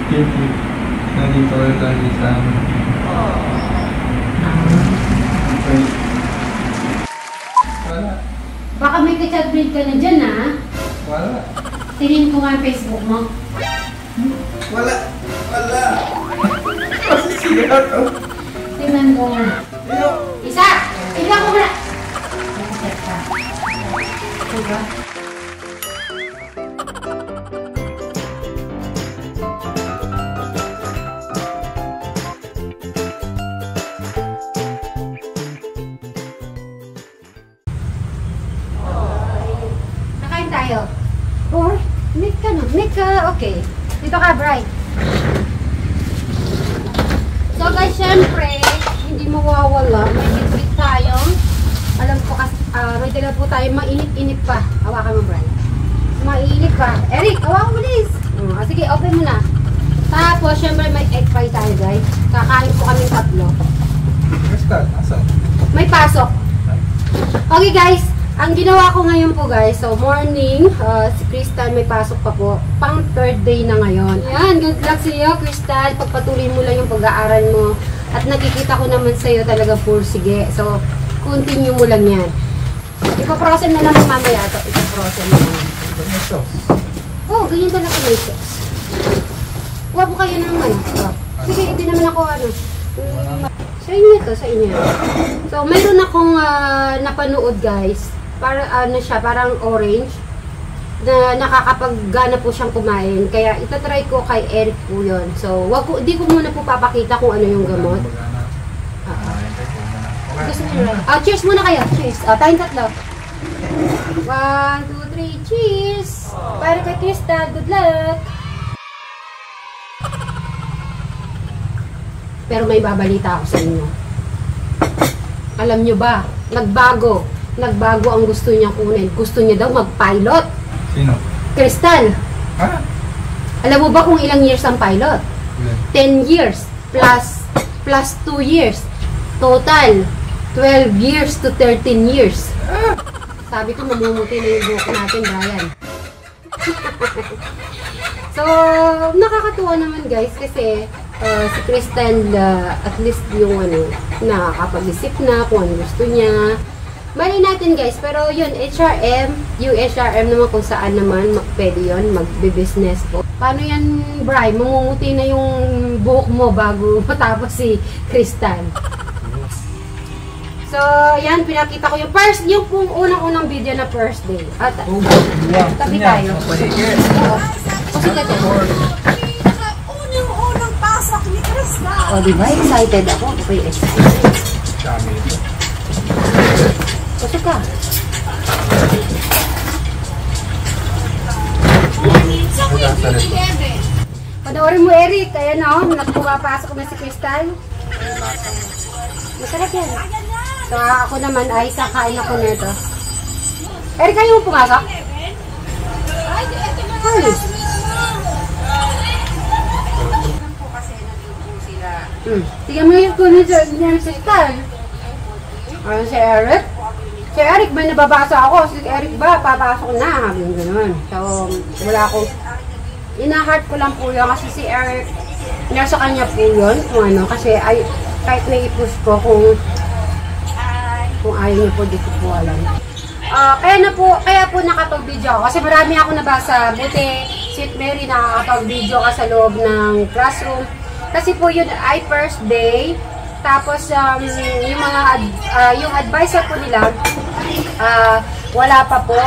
Kiki. Nandito kayo lagi sa amin. Okay. Wala. Baka may ka-chatmate ka na dyan, ha? Wala. Tingin ko nga ang Facebook mo. Wala. Wala. Masisigat to. Tingnan ko nga. Isa! Tingnan ko nga! Nag-chat ka. Diba? Nakain tayo. Or, make ka na. Make ka, okay. Dito ka, Bright. So guys, syempre, hindi mawawala. May bitbit tayong, alam ko kasi, may dala po tayo, mainit-init pa. Hawakan mo, Bright. Mainit pa. Eric, hawakan mo, please. Sige, open mo na. Tapos, syempre, may egg pie tayo, guys. Kakain po kami tatlo. Crystal, asan? May pasok. Okay, guys. Ang ginawa ko ngayon po, guys, so morning, si Crystal may pasok pa po, pang third day na ngayon. Ayan, good luck sa iyo, Crystal. Pagpatuloy mo lang yung pag-aaral mo. At nakikita ko naman sa iyo talaga sige. So, continue mo lang yan. Ipaprosen na naman mamaya ito. Ipaprosen na naman. Oh, ganyan talaga may sauce. Kuha po kayo naman. Sige, hindi naman ako sa inyo to, sa inyo. So, mayroon akong napanood, guys. Para siya, parang orange na nakakapag-gana po siyang kumain. Kaya itatry ko kay Eric po yun. So, di ko muna po papakita kung ano yung gamot. Gusto mo yun? Cheers muna kayo. Cheers. Tayong tatlo. 1, 2, 3, cheers! Para kay Crystal, good luck! Pero may babalita ako sa inyo. Alam nyo ba, nagbago ang gusto niya kunin. Gusto niya daw mag-pilot. Sino? Crystal. Ha? Alam mo ba kung ilang years ang pilot? 10 years plus 2 years. Total 12 years to 13 years. Sabi ko, mamumuti na yung buhok natin, Brian. So, nakakatuwa naman, guys, kasi si Crystal, at least yung nakakapag-isip na kung ano gusto niya. Mali natin, guys, pero yun, yung HRM naman kung saan naman pwede yun, magbe-business po. Paano yan, Bri? Mamumuti na yung buhok mo bago matapos si Crystal. So, yan, pinakita ko yung unang-unang video na first day. At, tabi tayo. Kasi ka dyan. Unang pasok ni Crystal. O, diba? Excited ako. Okay, excited. Dami ito. Kasi ka. Panoorin mo, Eric. Ayan o, pumapasok na si Crystal. Masarap yan. So, ako naman ay sakain ako nito. Eric, kayo mo pumasok? Ay. Tingnan mo yung kunin sa Crystal. Ayun si Eric. Si Eric, may nababasa ako. Si Eric ba, papasok na. Habang gano'n. So, wala akong... Ina-heart ko lang po yun. Kasi si Eric, nasa kanya po yun. Kung ano, kasi kahit naipus ko kung ayaw niyo po, di ko po alam. Kaya po nakapag-video ako. Kasi marami ako nabasa. Buti, St. Mary nakakapag-video ka sa loob ng classroom. Kasi po yun ay first day. Tapos, yung advisor po nila, wala pa po.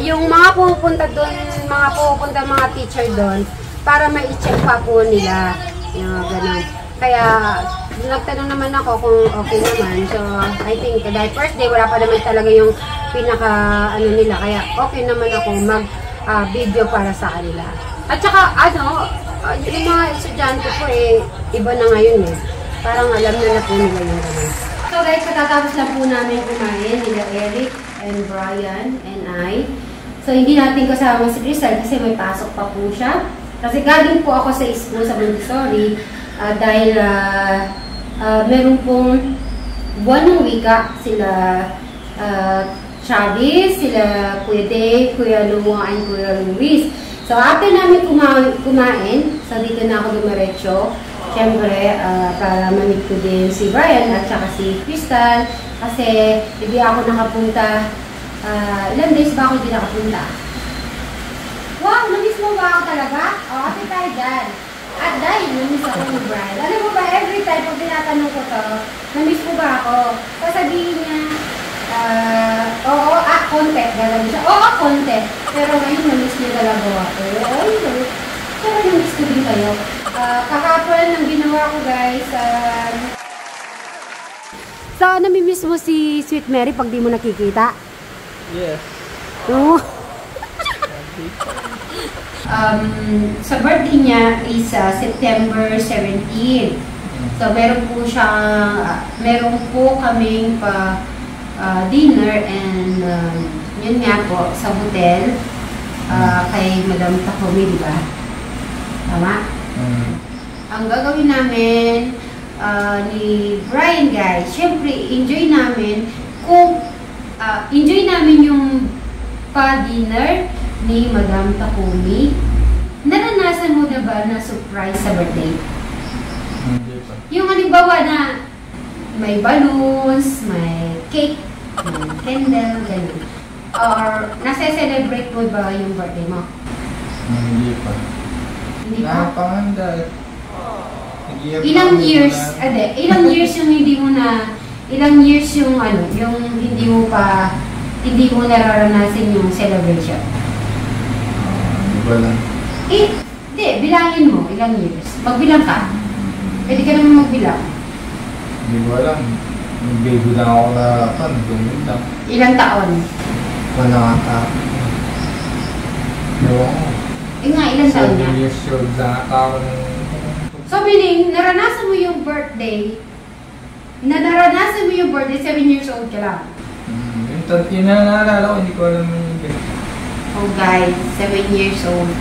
Yung mga pupunta doon, mga teacher doon, para ma-check pa po nila. Yung ganun. Kaya, nagtanong naman ako kung okay naman. So, I think, dahil first day, wala pa naman talaga yung nila. Kaya, okay naman ako mag-video para sa kanila. At saka, yung mga estudyante po, iba na ngayon Parang alam na po nila yung gano'n. So guys, katatapos lang po namin kumain, nila Eric and Brian and I. So hindi natin kasama si Crystal kasi may pasok pa po siya. Kasi galing po ako sa school sa Montessori dahil meron pong buwan ng wika sila Travis, sila Kuya Dave, Kuya Luwa, and Kuya Luis. So, after namin kumain, so dito na ako dumiretso. Siyempre, para ma-meet ko din si Brian at saka si Crystal. Kasi hindi ako nakapunta. Ilang days ba ako hindi nakapunta? Wow, namiss mo ba ako talaga? O, kasi tayo dyan. At dahil namiss ako ni Brian. Alam mo ba, every time pag tinatanong ko to, namiss mo ba ako? Sasabihin niya, oo, konti. Gano'n siya, oo, konti. Pero ngayon, namiss niya talaga ako. Ay, pero namiss ko din kayo. Kahapon ang ginawa ko, guys. So, namimiss mo si Sweet Mary pag di mo nakikita? Yes. Oo. Sa birthday niya is September 17. So, meron po kaming dinner and yun nga po, sa hotel kay Madam Takumi, di ba? Tama? Ang gagawin namin ni Brian, guys, syempre, enjoy namin yung pa-dinner ni Madam Takumi. Naranasan mo na ba na surprise sa birthday? Hindi pa. Yung halimbawa na may balloons, may cake, may candle, ganun. Or nasa-celebrate mo ba yung birthday mo? Hindi pa. Hindi pa? Nakapanganda. Ilang years yung hindi mo na, ilang years yung hindi mo nararanasan yung celebration? Hindi ba lang? Hindi, bilangin mo, ilang years. Magbilang ka. Pwede ka naman magbilang. Hindi ko alam. Nag-baby lang ako na nagumit lang. Ilang taon? Wala nga taon. Ewan ko. Ilang taon niya? 7 years old lang ako ng... So, meaning, naranasan mo yung birthday, 7 years old ka lang. Yung naalala ko, hindi ko alam yung ganun. Oh guys, 7 years old.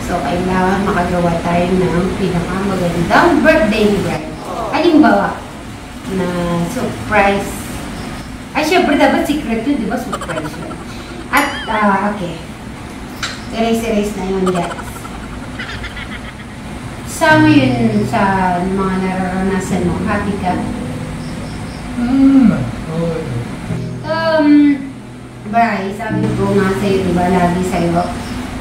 So, kailangan makagawa tayo ng pinakamagandang birthday ni Brian. Halimbawa, na surprise. Ay, syempre, dapat secret yun, di ba? Surprise yun. At, okay. Erase na yun, guys. Sama yun sa mga nararanasan mo. Happy ka? Bray, sabi ko nga sa'yo, diba, lagi sa'yo,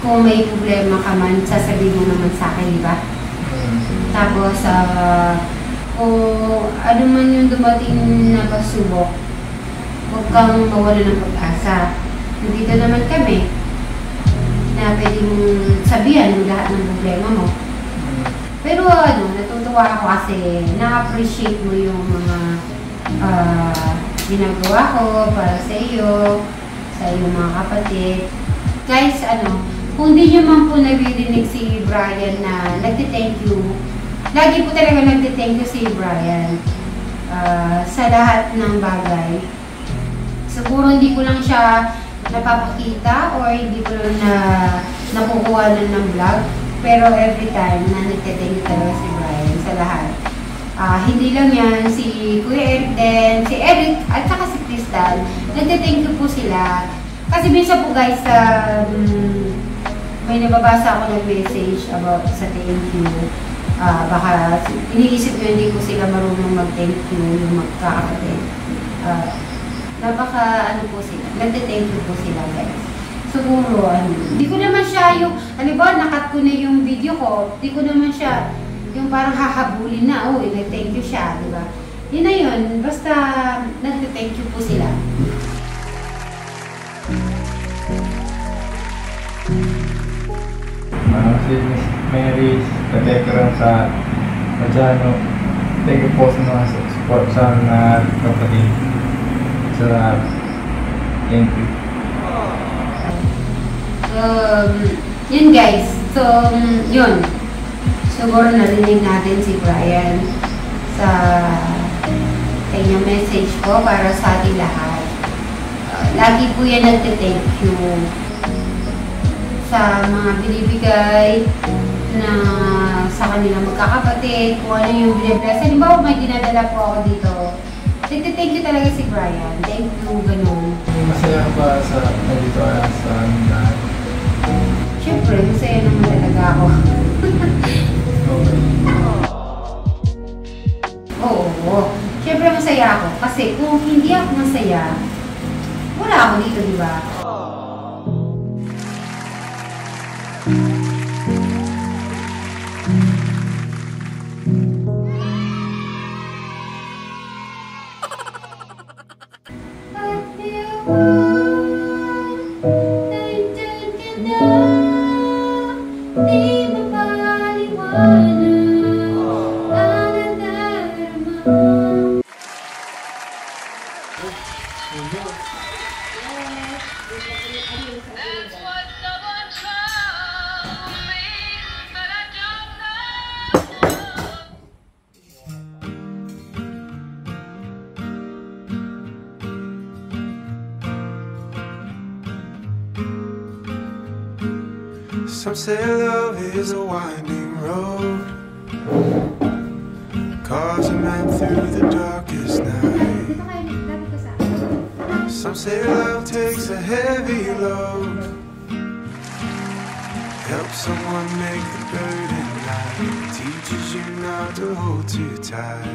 kung may problema ka man, sasabihin mo naman sa akin, diba? Tapos, kung ano man yung dumating na pasubok, huwag kang mawala ng pag-asa. Nandito naman kami na pwedeng sabihan yung lahat ng problema mo. Pero natutuwa ako kasi na-appreciate mo yung mga ginagawa ko para sa iyo, sa iyong mga kapatid. Guys, kung di nyo man po nabirinig si Brian na nagti-thank you, lagi po talaga nagti-thank you si Brian sa lahat ng bagay. Siguro hindi ko lang siya napapakita or hindi ko lang nakukuha ng vlog. Pero every time na nagte-thank you talaga si Brian sa lahat. Hindi lang yan, si Kuya Eric din, si Eric at saka si Crystal, nagte-thank you po sila. Kasi minsan po guys, may nababasa ako ng message about sa thank you. Baka iniisip nyo hindi ko sila marunong mag-thank you, yung magkakapatid. Napaka po sila, nagte-thank you po sila guys. Siguro, hindi ko naman siya yung, halimbawa, nakat ko na yung video ko, hindi ko naman siya yung parang hahabulin na, nag-thank you siya, di ba? Yun na yun, basta nag-thank you po sila. Si Miss Mary, katekram sa Majano, thank you po sa mga support sa mga kapatid. Thank you. Yun guys, so yun, siguro narinig natin si Brian sa kanyang message ko para sa ating lahat. Lagi po yan nagte-thank you sa mga binibigay na sa kanilang magkakapatid, kung ano yung binibless. Halimbawa may dinadala po ako dito, nagte-thank you talaga si Brian. Thank you, ganun. Masaya ba sa nandito sa lahat? Siyempre, masaya naman talaga ako. Oo. Siyempre masaya ako. Kasi kung hindi ako masaya, wala ako dito, di ba? Some say love is a winding road, cars a man through the darkest night. Some say love takes a heavy load, helps someone make the burden light, teaches you not to hold too tight.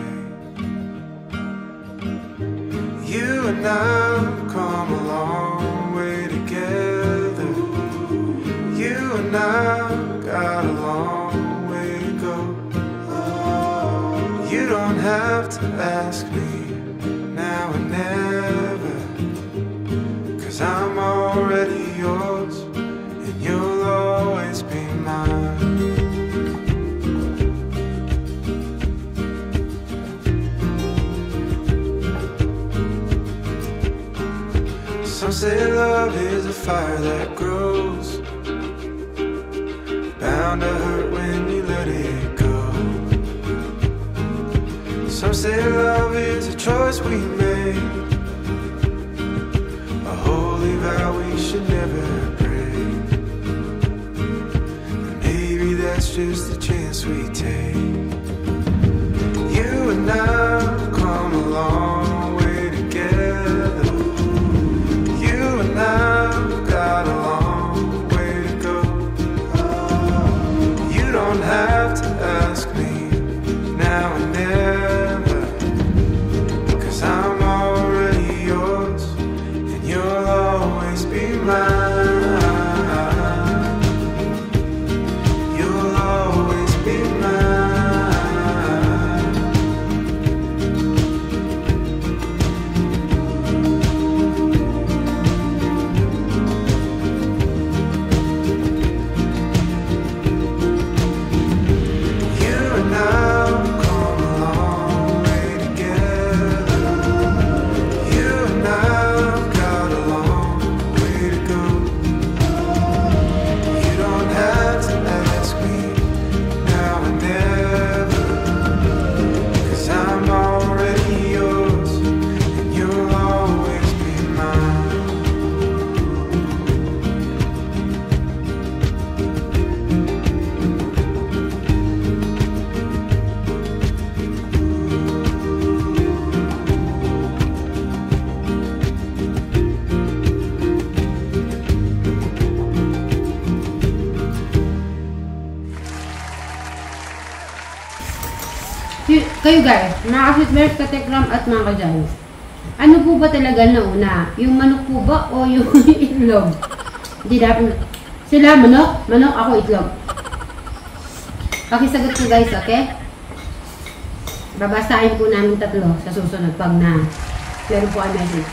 You and I have come a long way together. You and I got a long way to go. You don't have to ask me now or never, 'cause I'm already yours and you'll always be mine. Some say love is a fire that grows, bound to hurt when you let it go. Some say love is a choice we make, a holy vow we should never break. And maybe that's just the chance we take. You and I have come a long way together. You and I have got a long way to go. You don't have to ask me now and never, 'cause I'm already yours and you'll always be mine. You'll always be mine. You and I have come a long way together. You and I have got a long way to go. You don't have to ask me now and never, 'cause I'm already yours and you'll always be mine. Kayo guys, mga ka-sweetmers, katekram at mga ka-giants. Ano po ba talaga nauna? Yung manok po ba o yung itlog? Hindi dapat. Sila manok, ako itlog. Pakisagot po guys, okay? Babasahin po namin tatlo sa susunod pag na meron po ang message.